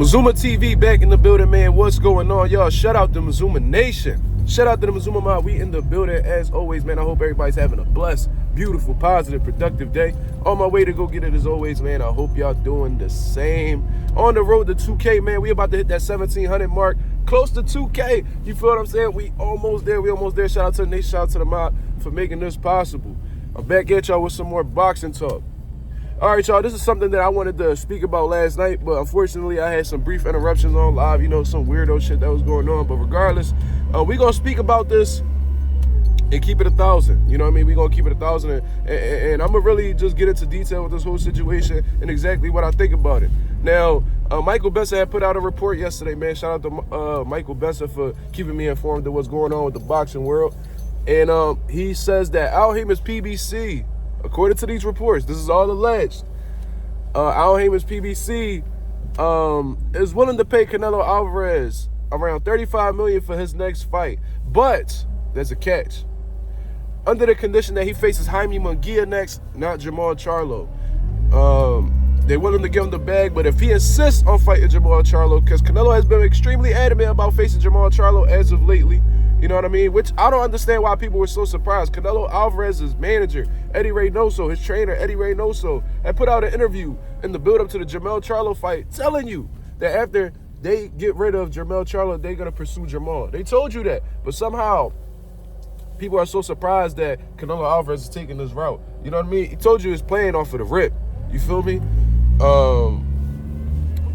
Mazuma TV back in the building, man. What's going on, y'all? Shout out to Mazuma Nation. Shout out to the Mazuma Mob. We in the building as always, man. I hope everybody's having a blessed, beautiful, positive, productive day. On my way to go get it as always, man. I hope y'all doing the same. On the road to 2K, man. We about to hit that 1,700 mark. Close to 2K. You feel what I'm saying? We almost there. Shout out to the nation. Shout out to the mob for making this possible. I'm back at y'all with some more boxing talk. All right, y'all, this is something that I wanted to speak about last night, but unfortunately I had some brief interruptions on live, some weirdo shit that was going on. But regardless, we're going to speak about this and keep it 1,000. You know what I mean? We're going to keep it 1,000, and I'm going to really just get into detail with this whole situation and exactly what I think about it. Now, Michael Benson had put out a report yesterday, man. Shout out to Michael Benson for keeping me informed of what's going on with the boxing world. And he says that Al Haymon's PBC, according to these reports, this is all alleged, Al Haymon's PBC is willing to pay Canelo Alvarez around $35 million for his next fight. But there's a catch. Under the condition that he faces Jaime Munguia next, not Jamal Charlo. They're willing to give him the bag, but if he insists on fighting Jamal Charlo, because Canelo has been extremely adamant about facing Jamal Charlo as of lately, you know what I mean? Which I don't understand why people were so surprised. Canelo Alvarez's manager, Eddie Reynoso, his trainer, Eddie Reynoso, had put out an interview in the build-up to the Jamal Charlo fight telling you that after they get rid of Jamal Charlo, they're going to pursue Jamal. They told you that. But somehow, people are so surprised that Canelo Alvarez is taking this route. You know what I mean? He told you he's playing off of the rip. You feel me?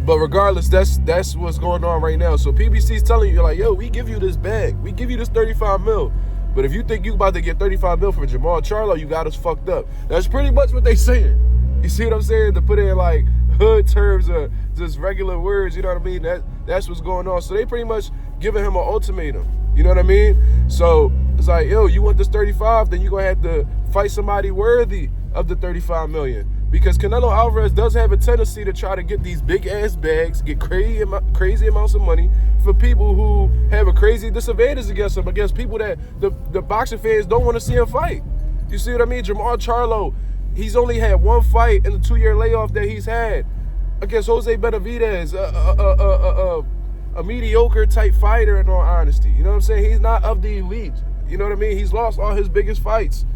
But regardless, that's what's going on right now. So PBC's telling you, like, yo, we give you this bag. We give you this 35 mil. But if you think you about to get 35 mil for Jamal Charlo, you got us fucked up. That's pretty much what they saying. You see what I'm saying? To put it in, like, hood terms or just regular words, you know what I mean? That's what's going on. So they pretty much giving him an ultimatum. You know what I mean? So it's like, yo, you want this 35, then you're going to have to fight somebody worthy of the 35 million. Because Canelo Alvarez does have a tendency to try to get these big-ass bags, get crazy amounts of money for people who have a crazy disadvantage against him, against people that the boxing fans don't want to see him fight. You see what I mean? Jamal Charlo, he's only had one fight in the 2-year layoff that he's had against Jose Benavides, a mediocre-type fighter, in all honesty. You know what I'm saying? He's not of the elite. You know what I mean? He's lost all his biggest fights.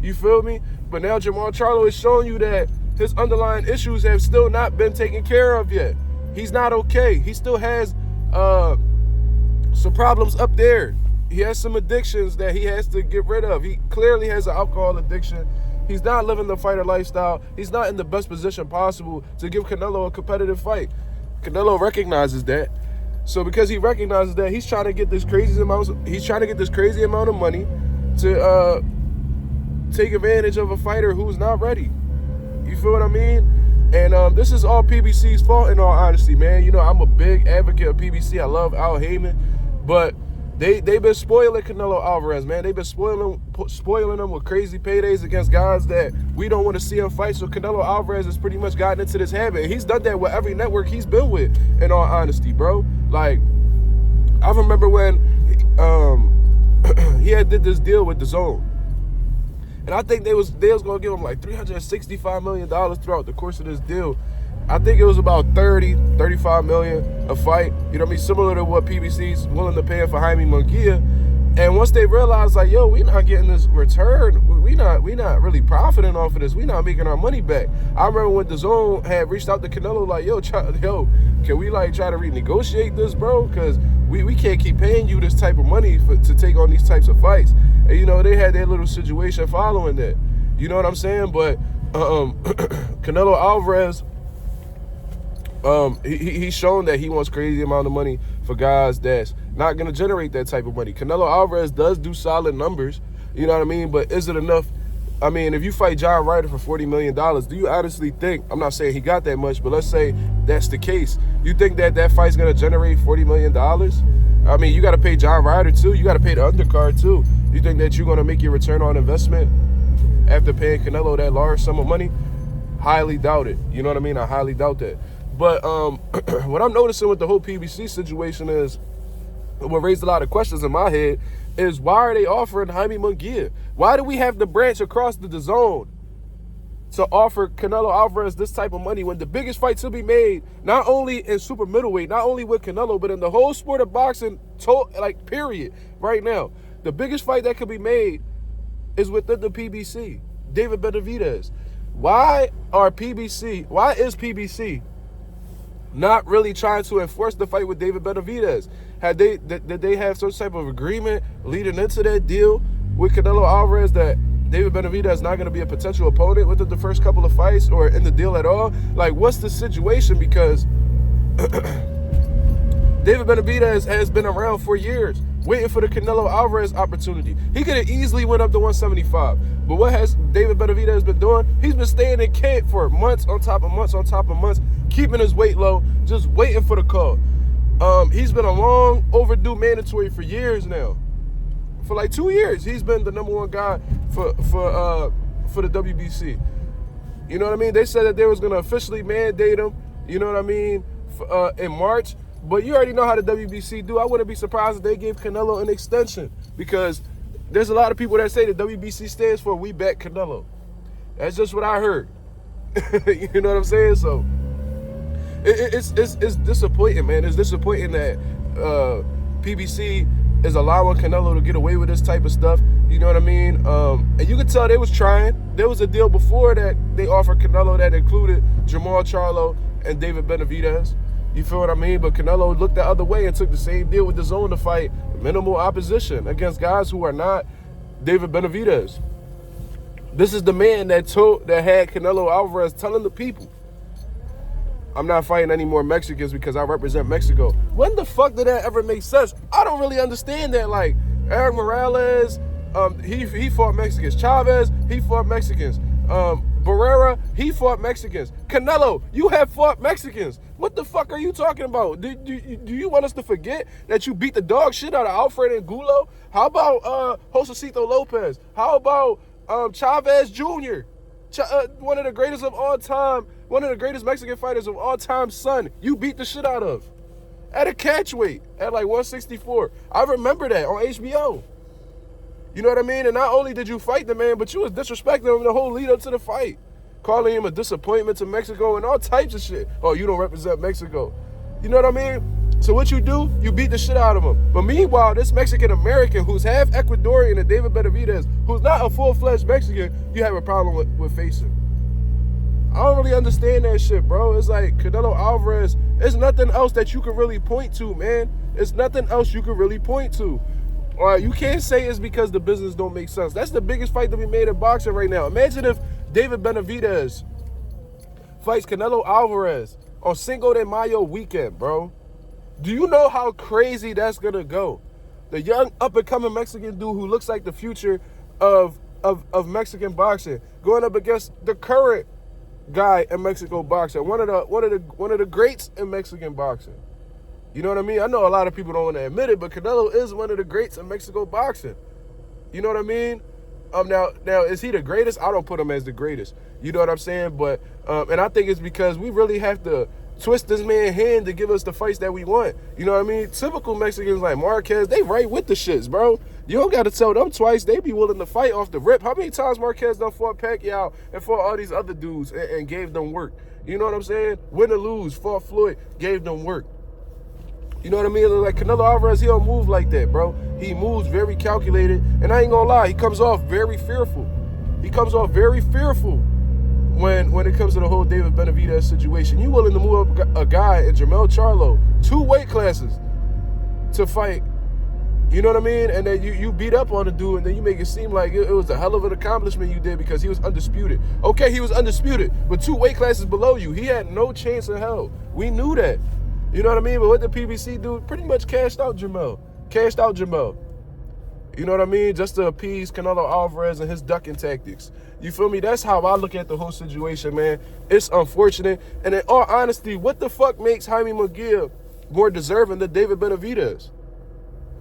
You feel me? But now Jamal Charlo is showing you that his underlying issues have still not been taken care of yet. He's not okay. He still has some problems up there. He has some addictions that he has to get rid of. He clearly has an alcohol addiction. He's not living the fighter lifestyle. He's not in the best position possible to give Canelo a competitive fight. Canelo recognizes that. So because he recognizes that, he's trying to get this crazy amount of money to take advantage of a fighter who's not ready. You feel what I mean? And this is all PBC's fault, in all honesty, man. You know, I'm a big advocate of PBC. I love Al Haymon. But they've been spoiling Canelo Alvarez, man. They've been spoiling him with crazy paydays against guys that we don't want to see him fight. So Canelo Alvarez has pretty much gotten into this habit. And he's done that with every network he's been with, in all honesty, bro. Like, I remember when he had did this deal with DAZN. And I think they was going to give him like $365 million throughout the course of this deal. I think it was about $35 million a fight. You know what I mean? Similar to what PBC's willing to pay for Jaime Munguia. And once they realized, like, yo, we not getting this return. We not really profiting off of this. We not making our money back. I remember when DAZN had reached out to Canelo, like, yo, can we like try to renegotiate this, bro? Because we can't keep paying you this type of money to take on these types of fights. And, you know, they had their little situation following that. You know what I'm saying? But Canelo Alvarez, he's shown that he wants crazy amount of money for guys that's not going to generate that type of money. Canelo Alvarez does do solid numbers, you know what I mean? But is it enough? I mean, if you fight John Ryder for $40 million, do you honestly think, I'm not saying he got that much, but let's say that's the case. You think that fight's going to generate $40 million? I mean, you got to pay John Ryder too. You got to pay the undercard too. You think that you're going to make your return on investment after paying Canelo that large sum of money? Highly doubt it. You know what I mean? I highly doubt that. But what I'm noticing with the whole PBC situation is, what raised a lot of questions in my head is, why are they offering Jaime Munguia? Why do we have to branch across the DAZN to offer Canelo Alvarez this type of money when the biggest fight to be made, not only in super middleweight, not only with Canelo, but in the whole sport of boxing, period, right now. The biggest fight that could be made is within the PBC, David Benavides. Why is PBC not really trying to enforce the fight with David Benavides? Did they have some type of agreement leading into that deal with Canelo Alvarez that David Benavides is not going to be a potential opponent within the first couple of fights or in the deal at all? Like, what's the situation? Because David Benavides has been around for years, waiting for the Canelo Alvarez opportunity. He could have easily went up to 175. But what has David Benavides been doing? He's been staying in camp for months on top of months on top of months, keeping his weight low, just waiting for the call. He's been a long overdue mandatory for years now. For like 2 years, he's been the number one guy for the WBC. You know what I mean? They said that they was going to officially mandate him, you know what I mean, in March. But you already know how the WBC do. I wouldn't be surprised if they gave Canelo an extension, because there's a lot of people that say the WBC stands for We Back Canelo. That's just what I heard. You know what I'm saying? So it's disappointing, man. It's disappointing that PBC is allowing Canelo to get away with this type of stuff. You know what I mean? And you could tell they was trying. There was a deal before that they offered Canelo that included Jamal Charlo and David Benavides. You feel what I mean? But Canelo looked the other way and took the same deal with the Zone to fight minimal opposition against guys who are not David Benavides. This is the man that had Canelo Alvarez telling the people, I'm not fighting any more Mexicans because I represent Mexico. When the fuck did that ever make sense? I don't really understand that. Like, Eric Morales, he fought Mexicans. Chavez, he fought Mexicans. Barrera, he fought Mexicans. Canelo, you have fought Mexicans. What the fuck are you talking about? Do you want us to forget that you beat the dog shit out of Alfred Angulo? How about Josecito Lopez? How about Chavez Jr.? One of the greatest of all time, one of the greatest Mexican fighters of all time, son, you beat the shit out of. At a catch weight, at like 164. I remember that on HBO. You know what I mean? And not only did you fight the man, but you was disrespecting him the whole lead up to the fight. Calling him a disappointment to Mexico and all types of shit. Oh, you don't represent Mexico. You know what I mean? So what you do, you beat the shit out of him. But meanwhile, this Mexican-American who's half Ecuadorian and David Benavides, who's not a full-fledged Mexican, you have a problem with facing. I don't really understand that shit, bro. It's like Canelo Alvarez, there's nothing else that you can really point to, man. It's nothing else you can really point to. All right, you can't say it's because the business don't make sense. That's the biggest fight to be made in boxing right now. Imagine if David Benavides fights Canelo Alvarez on Cinco de Mayo weekend, bro. Do you know how crazy that's going to go? The young up-and-coming Mexican dude who looks like the future of Mexican boxing going up against the current guy in Mexico boxing, one of the greats in Mexican boxing. You know what I mean? I know a lot of people don't want to admit it, but Canelo is one of the greats in Mexico boxing. You know what I mean? Now, is he the greatest? I don't put him as the greatest. You know what I'm saying? But and I think it's because we really have to twist this man's hand to give us the fights that we want. You know what I mean? Typical Mexicans like Marquez, they right with the shits, bro. You don't got to tell them twice. They be willing to fight off the rip. How many times Marquez done fought Pacquiao and fought all these other dudes and gave them work? You know what I'm saying? Win or lose, fought Floyd, gave them work. You know what I mean? Like Canelo Alvarez, he don't move like that, bro. He moves very calculated, and I ain't gonna lie, he comes off very fearful. He comes off very fearful when it comes to the whole David Benavides situation. You willing to move up a guy in Jamal Charlo, 2 weight classes to fight, you know what I mean? And then you beat up on the dude, and then you make it seem like it was a hell of an accomplishment you did because he was undisputed. Okay, he was undisputed, but 2 weight classes below you. He had no chance in hell. We knew that. You know what I mean? But what the PBC do? Pretty much cashed out Jamal. You know what I mean? Just to appease Canelo Alvarez and his ducking tactics. You feel me? That's how I look at the whole situation, man. It's unfortunate. And in all honesty, what the fuck makes Jaime Munguia more deserving than David Benavides?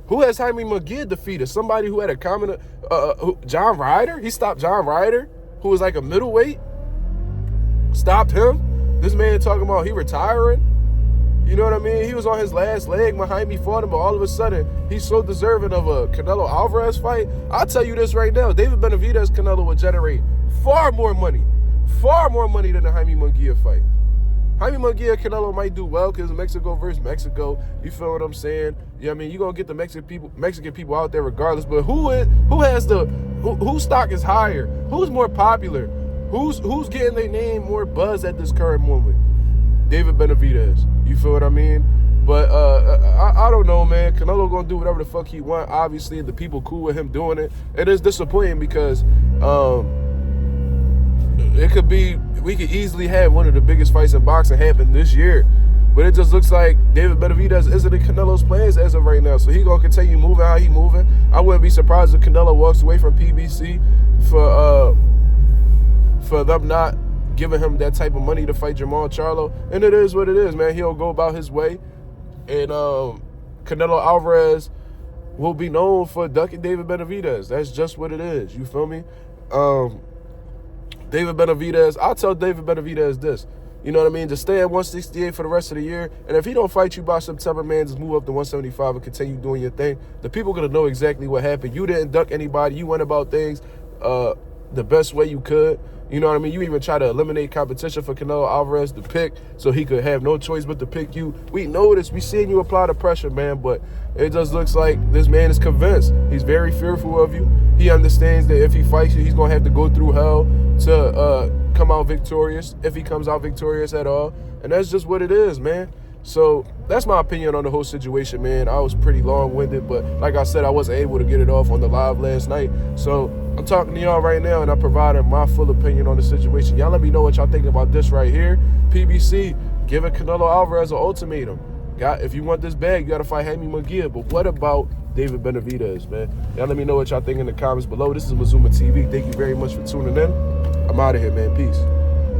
Who has Jaime Munguia defeated? Somebody who had a common... John Ryder? He stopped John Ryder, who was like a middleweight. Stopped him. This man talking about he retiring. You know what I mean? He was on his last leg when Jaime fought him, but all of a sudden, he's so deserving of a Canelo Alvarez fight. I'll tell you this right now. David Benavides Canelo would generate far more money far more money than the Jaime Munguia fight. Jaime Munguia, Canelo might do well because Mexico versus Mexico. You feel what I'm saying? You know what I mean? You're going to get the Mexican people out there regardless. But whose stock is higher? Who's more popular? Who's getting their name more buzz at this current moment? David Benavides. You feel what I mean? But I don't know, man. Canelo going to do whatever the fuck he want. Obviously, the people cool with him doing it. It is disappointing because we could easily have one of the biggest fights in boxing happen this year. But it just looks like David Benavides isn't in Canelo's plans as of right now. So he gonna continue moving how he moving. I wouldn't be surprised if Canelo walks away from PBC for them not giving him that type of money to fight Jamal Charlo. And it is what it is, man. He'll go about his way. And Canelo Alvarez will be known for ducking David Benavides. That's just what it is. You feel me? David Benavides, I'll tell David Benavides this. You know what I mean? Just stay at 168 for the rest of the year. And if he don't fight you by September, man, just move up to 175 and continue doing your thing. The people going to know exactly what happened. You didn't duck anybody. You went about things the best way you could. You know what I mean? You even try to eliminate competition for Canelo Alvarez to pick so he could have no choice but to pick you. We know this. We seen you apply the pressure, man, but it just looks like this man is convinced. He's very fearful of you. He understands that if he fights you, he's going to have to go through hell to come out victorious, if he comes out victorious at all. And that's just what it is, man. So that's my opinion on the whole situation, man. I was pretty long-winded, but like I said, I wasn't able to get it off on the live last night. So I'm talking to y'all right now, and I'm providing my full opinion on the situation. Y'all let me know what y'all think about this right here. PBC giving Canelo Alvarez an ultimatum. If you want this bag, you got to fight Jaime Munguia. But what about David Benavides, man? Y'all let me know what y'all think in the comments below. This is Mazuma TV. Thank you very much for tuning in. I'm out of here, man. Peace.